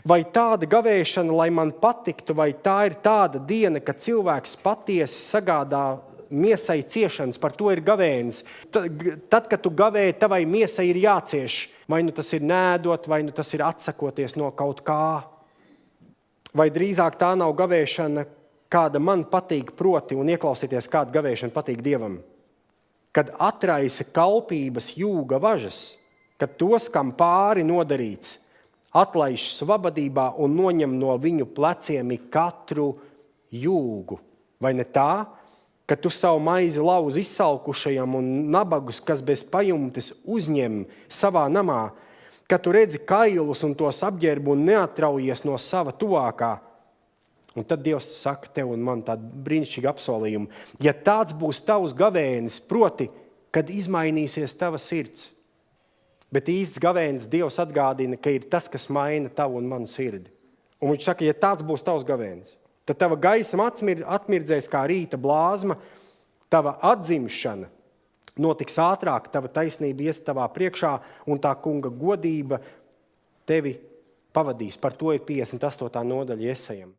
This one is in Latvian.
Vai tāda gavēšana, lai man patiktu, vai tā ir tāda diena, kad cilvēks patiesi sagādā miesai ciešanas, par to ir gavēnis. Tad, kad tu gavēji, tavai miesai ir jācieš. Vai nu tas ir nēdot, vai nu tas ir atsakoties no kaut kā. Vai drīzāk tā nav gavēšana, kāda man patīk proti, un ieklausieties, kāda gavēšana patīk Dievam. Kad atraisa kalpības jūga važas, kad tos, kam pāri nodarīts, atlaiž svabadībā un noņem no viņu pleciem katru jūgu. Vai ne tā, ka tu savu maizi lauz izsalkušajam un nabagus, kas bez pajumtes uzņem savā namā, ka tu redzi kailus un tos apģērbu un neatraujies no sava tuvākā. Un tad Dievs saka tev un man tādu brīnišķīgu apsolījumu. Ja tāds būs tavs gavēnis, proti, kad izmainīsies tava sirds. Bet īsts gavēnis Dievs atgādina, ka ir tas, kas maina tavu un manu sirdi. Un viņš saka, ja tāds būs tavs gavēnis, tad tava gaisma atmirdzēs kā rīta blāzma, tava atzimšana notiks ātrāk, tava taisnība ies tavā priekšā un tā kunga godība tevi pavadīs. Par to ir 58. nodaļa Jesajam.